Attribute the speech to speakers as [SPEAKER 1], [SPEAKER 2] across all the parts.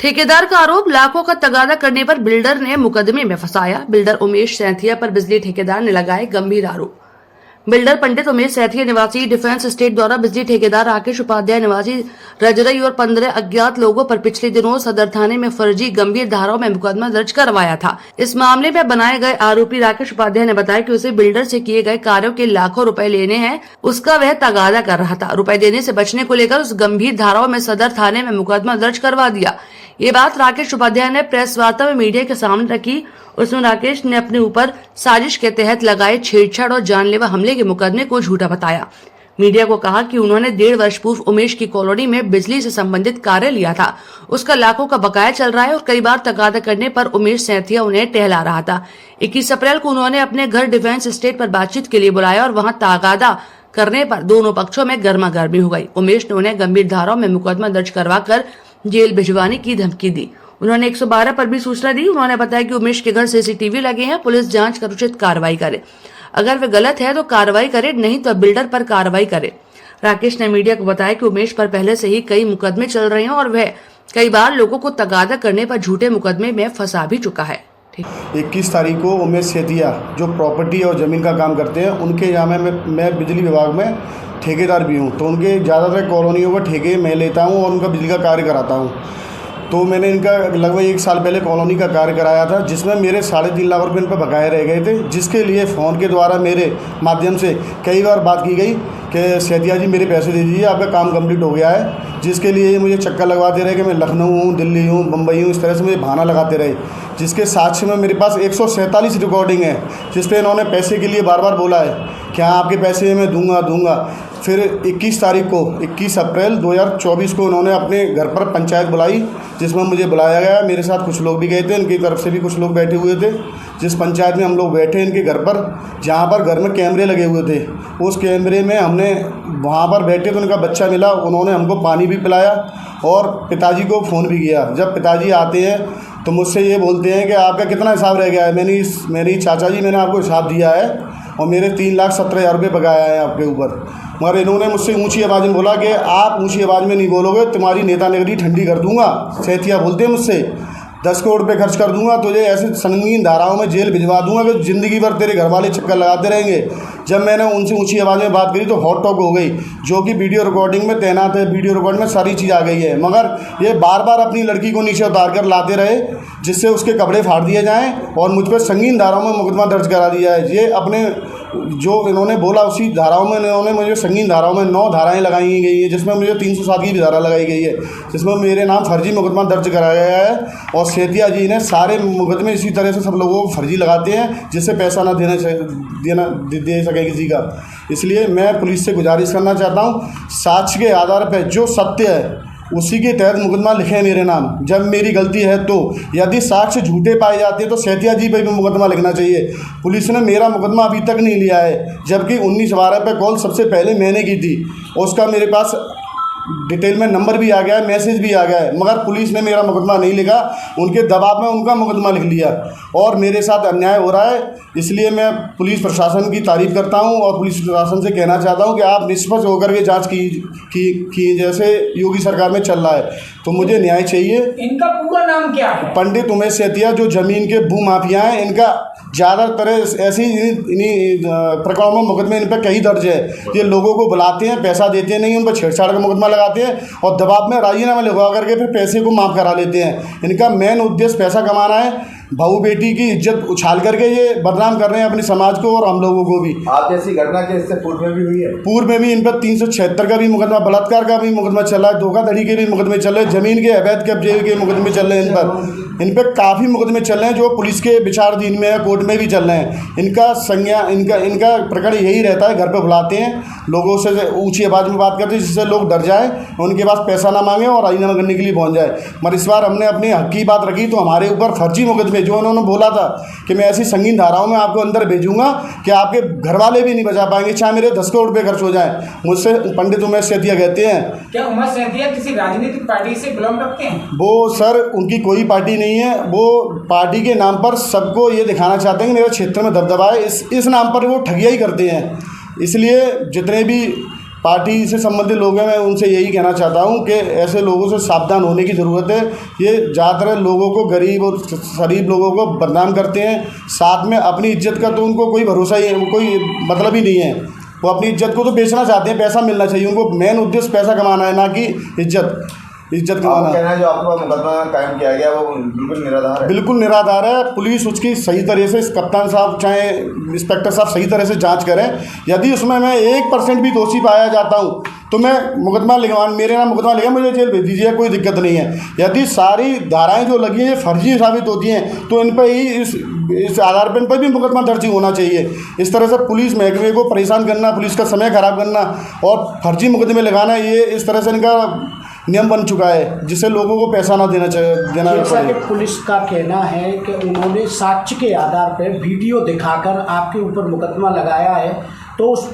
[SPEAKER 1] ठेकेदार का आरोप, लाखों का तगादा करने पर बिल्डर ने मुकदमे में फंसाया। बिल्डर उमेश सैथिया पर बिजली ठेकेदार ने लगाए गंभीर आरोप। बिल्डर पंडित उमेश सैथिया निवासी डिफेंस एस्टेट द्वारा बिजली ठेकेदार राकेश उपाध्याय निवासी रजरई और 15 अज्ञात लोगों पर पिछले दिनों सदर थाने में फर्जी गंभीर धाराओं में मुकदमा दर्ज करवाया था। इस मामले में बनाए गए आरोपी राकेश उपाध्याय ने बताया कि उसे बिल्डर से किए गए कार्यों के लाखों रुपए लेने हैं, उसका वह तगादा कर रहा था। रुपए देने से बचने को लेकर उस गंभीर धाराओं में सदर थाने में मुकदमा दर्ज करवा दिया। ये बात राकेश उपाध्याय ने प्रेस वार्ता में मीडिया के सामने रखी। उसमें राकेश ने अपने ऊपर साजिश के तहत लगाए छेड़छाड़ और जानलेवा हमले के मुकदमे को झूठा बताया। मीडिया को कहा कि उन्होंने 1.5 वर्ष पूर्व उमेश की कॉलोनी में बिजली से संबंधित कार्य लिया था, उसका लाखों का बकाया चल रहा है और कई बार तगादा करने पर उमेश सैथिया उन्हें टहला रहा था। 21 अप्रैल को उन्होंने अपने घर डिफेंस एस्टेट पर बातचीत के लिए बुलाया और वहां तगादा करने पर दोनों पक्षों में गर्मागर्मी हो गई। उमेश ने उन्हें गंभीर धाराओं में मुकदमा दर्ज करवाकर जेल भिजवाने की धमकी दी। उन्होंने 112 पर भी सूचना दी। उन्होंने बताया कि उमेश के घर सीसीटीवी लगे हैं, पुलिस जांच कर उचित कार्रवाई करे। अगर वे गलत है तो कार्रवाई करे, नहीं तो बिल्डर पर कार्रवाई करे। राकेश ने मीडिया को बताया कि उमेश पर पहले से ही कई मुकदमे चल रहे हैं और वह कई बार लोगों को तगादा करने पर झूठे मुकदमे में फंसा भी चुका है।
[SPEAKER 2] 21 तारीख को उमेश सेतिया जो प्रॉपर्टी और ज़मीन का काम करते हैं, उनके यहाँ मैं बिजली विभाग में ठेकेदार भी हूँ, तो उनके ज़्यादातर कॉलोनियों को ठेके मैं लेता हूँ और उनका बिजली का कार्य कराता हूँ। तो मैंने इनका लगभग 1 साल पहले कॉलोनी का कार्य कराया था, जिसमें मेरे 3.5 लाख रुपये इन पर बकाए रह गए थे, जिसके लिए फ़ोन के द्वारा मेरे माध्यम से कई बार बात की गई कि सेतिया जी मेरे पैसे दे दीजिए, आपका काम कंप्लीट हो गया है। जिसके लिए ये मुझे चक्कर लगवाते रहे कि मैं लखनऊ हूँ, दिल्ली हूँ, मुंबई हूँ, इस तरह से मुझे बहाना लगाते रहे। जिसके साक्ष्य में मेरे पास 147 रिकॉर्डिंग है, जिस पे इन्होंने पैसे के लिए बार बार बोला है कि हाँ आपके पैसे मैं दूंगा। फिर 21 अप्रैल 2024 को उन्होंने अपने घर पर पंचायत बुलाई, जिसमें मुझे बुलाया गया। मेरे साथ कुछ लोग भी गए थे, इनकी तरफ से भी कुछ लोग बैठे हुए थे। जिस पंचायत में हम लोग बैठे इनके घर पर, जहाँ पर घर में कैमरे लगे हुए थे, उस कैमरे में हमने वहाँ पर बैठे तो उनका बच्चा मिला। उन्होंने हमको पानी भी पिलाया और पिताजी को फ़ोन भी किया। जब पिताजी आते हैं तो मुझसे ये बोलते हैं कि आपका कितना हिसाब रह गया है। मेरी चाचा जी मैंने आपको हिसाब दिया है और मेरे 3,17,000 रुपये बकाया है आपके ऊपर। मगर इन्होंने मुझसे ऊंची आवाज़ में बोला कि आप ऊंची आवाज़ में नहीं बोलोगे, तुम्हारी नेता नगरी ठंडी कर दूंगा। सेतिया बोलते हैं मुझसे 10 करोड़ रुपये खर्च कर दूंगा, तुझे ऐसे संगीन धाराओं में जेल भिजवा दूंगा कि ज़िंदगी भर तेरे घर वाले चक्कर लगाते रहेंगे। जब मैंने उनसे ऊंची आवाज़ में बात करी तो हॉट टॉक हो गई, जो कि वीडियो रिकॉर्डिंग में तैनात है। वीडियो रिकॉर्ड में सारी चीज़ आ गई है, मगर ये बार बार अपनी लड़की को नीचे उतार कर लाते रहे, जिससे उसके कपड़े फाड़ दिए जाएँ और मुझ पर संगीन धाराओं में मुकदमा दर्ज करा दिया है। ये अपने जो इन्होंने बोला उसी धाराओं में इन्होंने मुझे संगीन धाराओं में 9 धाराएँ लगाई गई है, जिसमें मुझे 307 की भी धारा लगाई गई है, जिसमें मेरे नाम फर्जी मुकदमा दर्ज कराया गया है। और सेतिया जी ने सारे मुकदमे इसी तरह से सब लोगों को फर्जी लगाते हैं, जिससे पैसा ना दे सके किसी का। इसलिए मैं पुलिस से गुजारिश करना चाहता हूँ, साक्ष्य के आधार पर जो सत्य है उसी के तहत मुकदमा लिखे मेरे नाम। जब मेरी गलती है तो यदि साक्ष्य झूठे पाए जाते हैं तो सेतिया जी पे भी मुकदमा लिखना चाहिए। पुलिस ने मेरा मुकदमा अभी तक नहीं लिया है, जबकि 19/12 पे कॉल सबसे पहले मैंने की थी। उसका मेरे पास डिटेल में नंबर भी आ गया है, मैसेज भी आ गया है, मगर पुलिस ने मेरा मुकदमा नहीं लिखा। उनके दबाव में उनका मुकदमा लिख लिया और मेरे साथ अन्याय हो रहा है। इसलिए मैं पुलिस प्रशासन की तारीफ़ करता हूं और पुलिस प्रशासन से कहना चाहता हूं कि आप निष्पक्ष होकर के जांच की जैसे योगी सरकार में चल रहा है, तो मुझे न्याय चाहिए।
[SPEAKER 3] इनका पूरा नाम क्या है?
[SPEAKER 2] पंडित उमेश सेतिया, जो ज़मीन के भू माफिया हैं। इनका ज़्यादातर ऐसी इन्हीं प्रकरणों में मुकदमे इन पर कई दर्ज है। ये लोगों को बुलाते हैं, पैसा देते नहीं, उन पर छेड़छाड़ का मुकदमा लगाते हैं और दबाव में राजीनामा लिखवा करके फिर पैसे को माफ़ करा लेते हैं। इनका मेन उद्देश्य पैसा कमाना है। बहू बेटी की इज्जत उछाल करके ये बदनाम कर रहे हैं अपने समाज को और हम लोगों को भी।
[SPEAKER 4] आप जैसी घटना के इससे पूर्व में भी हुई है?
[SPEAKER 2] पूर्व में भी इन पर 376 का भी मुकदमा, बलात्कार का भी मुकदमा चल रहा है, धोखाधड़ी के भी मुकदमे चल रहे हैं, ज़मीन के अवैध कब्जे के मुकदमे चल रहे हैं। इन पर काफ़ी मुकदमे चल रहे हैं जो पुलिस के विचाराधीन में है, कोर्ट में भी चल रहे हैं। इनका प्रकरण यही रहता है, घर पर बुलाते हैं, लोगों से ऊँची आवाज़ में बात करते हैं, जिससे लोग डर जाएँ, उनके पास पैसा ना मांगे और राजीनामा करने के लिए पहुँच जाए। मगर इस बार हमने अपने हक की बात रखी तो हमारे ऊपर फर्जी मुकदमे, जो उन्होंने बोला था कि मैं ऐसी संगीन धाराओं में आपको अंदर भेजूंगा कि आपके घर वाले भी नहीं बचा पाएंगे, चाहे मेरे 10 करोड़ रुपये खर्च हो जाए। मुझसे पंडित उमेश सेतिया कहते हैं।
[SPEAKER 3] क्या उमेश सेतिया किसी राजनीतिक पार्टी से बिलोंग करते हैं?
[SPEAKER 2] वो सर उनकी कोई पार्टी नहीं है। वो पार्टी के नाम पर सबको ये दिखाना चाहते हैं कि मेरे क्षेत्र में दबदबा है, इस नाम पर वो ठगिया ही करते हैं। इसलिए जितने भी पार्टी से संबंधित लोग हैं, मैं उनसे यही कहना चाहता हूं कि ऐसे लोगों से सावधान होने की ज़रूरत है। ये ज़्यादातर लोगों को, गरीब और शरीफ लोगों को बदनाम करते हैं, साथ में अपनी इज्जत का तो उनको कोई भरोसा ही है, कोई मतलब ही नहीं है। वो अपनी इज्जत को तो बेचना चाहते हैं, पैसा मिलना चाहिए उनको, मेन उद्देश्य पैसा कमाना है, ना कि इज्जत कमाना।
[SPEAKER 4] कहना है जो आपके पास मुकदमा कायम किया गया वो बिल्कुल निराधार है।
[SPEAKER 2] बिल्कुल निराधार है। पुलिस उसकी सही तरह से, कप्तान साहब चाहे इंस्पेक्टर साहब सही तरह से जांच करें। यदि उसमें मैं 1% भी दोषी पाया जाता हूं तो मैं मुकदमा मेरे नाम मुकदमा लिखा, मुझे जेल भेज दीजिए, कोई दिक्कत नहीं है। यदि सारी धाराएं जो लगी हैं ये फर्जी साबित होती हैं तो इन पर ही इस आधार पर इन पर भी मुकदमा दर्ज होना चाहिए। इस तरह से पुलिस महकमे को परेशान करना, पुलिस का समय खराब करना और फर्जी मुकदमे लगाना, ये इस तरह से इनका नियम बन चुका है, जिससे लोगों को पैसा ना देना
[SPEAKER 5] जैसा कि
[SPEAKER 2] पड़े।
[SPEAKER 5] पुलिस का कहना है कि उन्होंने साक्ष्य के आधार पर वीडियो दिखाकर आपके ऊपर मुकदमा लगाया है, तो उस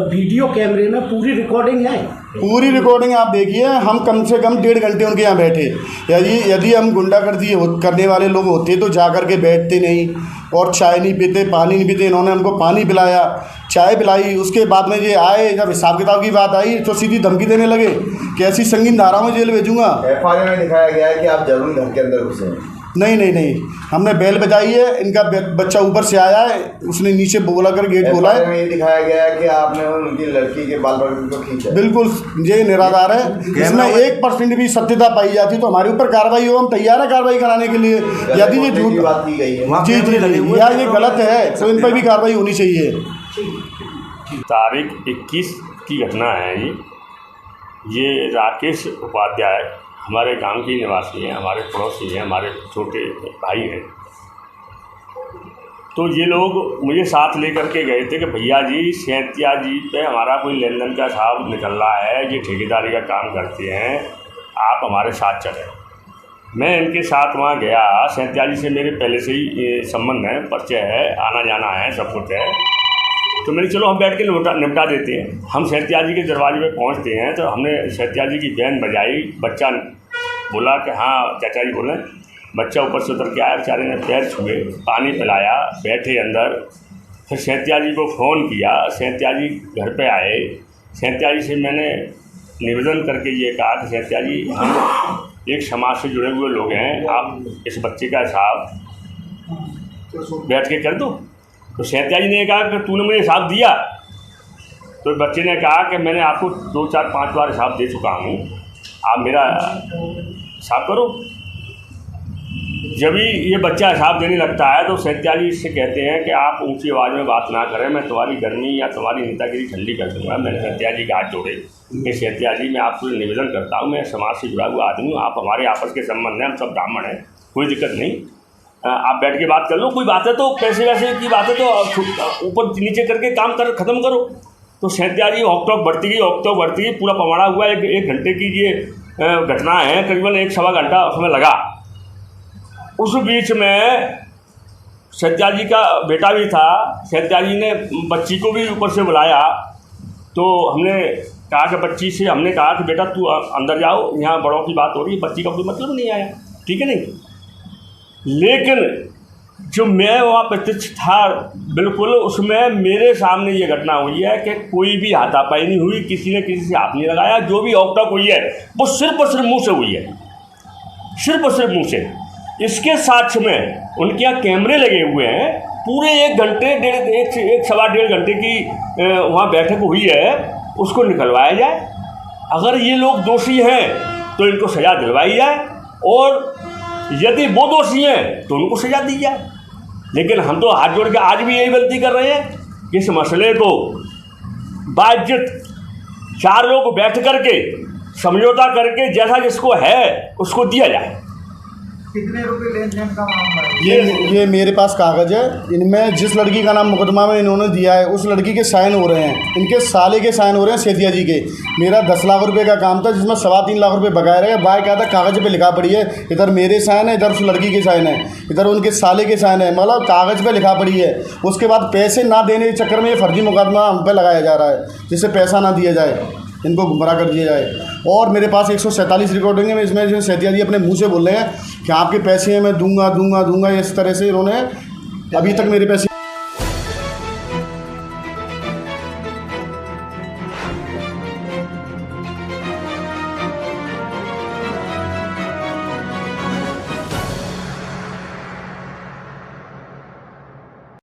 [SPEAKER 5] वीडियो कैमरे में पूरी रिकॉर्डिंग है।
[SPEAKER 2] पूरी रिकॉर्डिंग आप देखिए। हम कम से कम 1.5 घंटे उनके यहाँ बैठे। यदि हम गुंडागर्दी करने वाले लोग होते तो जा कर के बैठते नहीं और चाय नहीं पीते, पानी नहीं पीते। इन्होंने हमको पानी पिलाया, चाय पिलाई। उसके बाद में ये आए, जब हिसाब किताब की बात आई तो सीधी धमकी देने लगे कि ऐसी संगीन धाराओं में जेल भेजूंगा।
[SPEAKER 4] FIR में दिखाया गया है कि आप जरूर घर के अंदर घुसे हैं।
[SPEAKER 2] नहीं, हमने बेल बजाई है। इनका बच्चा ऊपर से आया है, उसने नीचे बोला कर गेट खोला है।
[SPEAKER 4] FIR में ये दिखाया गया है कि आपने उनकी लड़की के बाल बाल को खींचा।
[SPEAKER 2] बिल्कुल, ये निराधार है। इसमें 1% भी सत्यता पाई जाती तो हमारे ऊपर कार्रवाई हो, हम तैयार है कार्रवाई कराने के लिए। यदि ये झूठ
[SPEAKER 4] बात की गई है
[SPEAKER 2] जी या ये गलत है तो इन पर भी कार्रवाई होनी चाहिए।
[SPEAKER 6] तारीख 21 की घटना है ये राकेश उपाध्याय हमारे गांव के निवासी हैं, हमारे पड़ोसी हैं, हमारे छोटे भाई हैं। तो ये लोग मुझे साथ लेकर के गए थे कि भैया जी सैंतिया जी पे हमारा कोई लेन देन का हिसाब निकल रहा है, ये ठेकेदारी का काम करते हैं, आप हमारे साथ चलें। मैं इनके साथ वहाँ गया। सैंतिया जी से मेरे पहले से ही संबंध है, परिचय है, आना जाना है, सब कुछ है। तो मैंने चलो हम बैठ के निपटा देते हैं। हम सैंतिया जी के दरवाजे पे पहुँचते हैं तो हमने सैंतिया जी की बैन बजाई। बच्चा बोला कि हाँ चाचा जी बोलें। बच्चा ऊपर से उतर के आया, बेचारे ने पैर छुए, पानी पिलाया, बैठे अंदर। फिर सैंतिया जी को फ़ोन किया, सैंतिया जी घर पे आए। सैंतिया जी से मैंने निवेदन करके ये कहा कि सैंतिया जी हम एक समाज से जुड़े हुए लोग हैं, आप इस बच्चे का हिसाब बैठ के कर दो। तो सैंतिया जी ने कहा कि तूने मुझे हिसाब दिया? तो बच्चे ने कहा कि मैंने आपको 2, 4, 5 बार हिसाब दे चुका हूँ, आप मेरा हिसाब करो। जब ही ये बच्चा हिसाब देने लगता है तो सैंतिया जी इससे कहते हैं कि आप ऊंची आवाज़ में बात ना करें, मैं तुम्हारी गर्मी या तुम्हारी नेतागिरी ठंडी कर दूँगा। मैंने सैंतिया जी का हाथ जोड़े कि सैंतिया जी मैं आपको निवेदन करता हूँ, मैं समाज से जुड़ा हुआ आदमी हूँ, आप हमारे आपस के संबंध हैं, हम सब ब्राह्मण हैं, कोई दिक्कत नहीं, आप बैठ के बात कर लो। कोई बात है तो पैसे वैसे की बात है तो ऊपर नीचे करके काम ख़त्म करो। तो सैंतिया जी ऑक्टॉक बढ़ती गई, पूरा पवाड़ा हुआ। एक घंटे की ये घटना है, करीबन 1 सवा घंटा उसमें लगा। उस बीच में सैंतिया जी का बेटा भी था। सैंतिया जी ने बच्ची को भी ऊपर से बुलाया। तो हमने कहा कि बच्ची से हमने कहा कि बेटा तू अंदर जाओ, यहाँ बड़ों की बात हो रही है, बच्ची का कोई मतलब नहीं आया, ठीक है नहीं। लेकिन जो मैं वहाँ प्रत्यक्ष था बिल्कुल, उसमें मेरे सामने ये घटना हुई है कि कोई भी हाथापाई नहीं हुई, किसी ने किसी से हाथ नहीं लगाया। जो भी ऑक्टॉक हुई है वो सिर्फ और सिर्फ मुँह से हुई है, सिर्फ और सिर्फ मुँह से। इसके साक्ष्य में उनके यहाँ कैमरे लगे हुए हैं। पूरे 1 घंटे 1 सवा डेढ़ घंटे की वहाँ बैठक हुई है, उसको निकलवाया जाए। अगर ये लोग दोषी हैं तो इनको सज़ा दिलवाई जाए, और यदि वो दोषी हैं तो उनको सज़ा दी जाए। लेकिन हम तो हाथ जोड़ के आज भी यही गलती कर रहे हैं कि इस मसले को बाइज्जत 4 लोग बैठ करके समझौता करके जैसा जिसको है उसको दिया जाए।
[SPEAKER 4] कितने रुपए लेन देन का मामला है?
[SPEAKER 2] ये मेरे पास कागज़ है। इनमें जिस लड़की का नाम मुकदमा में इन्होंने दिया है उस लड़की के साइन हो रहे हैं, इनके साले के साइन हो रहे हैं, सैंतिया जी के। मेरा 10 लाख रुपए का काम था जिसमें 3.25 लाख रुपए बकाया रहे। बाय क्या था, कागज़ पे लिखा पड़ी है, इधर मेरे साइन है, इधर उस लड़की के साइन है, इधर उनके साले के साइन है, मतलब कागज़ पे लिखा पड़ी है। उसके बाद पैसे ना देने के चक्कर में ये फर्जी मुकदमा हम पे लगाया जा रहा है, जिससे पैसा ना दिया जाए, इनको गुमराह कर दिया जाए। और मेरे पास 147 रिकॉर्डिंग है, इसमें जो सैंतिया जी अपने मुंह से बोल रहे हैं कि आपके पैसे हैं मैं दूंगा, इस तरह से इन्होंने अभी तक मेरे पैसे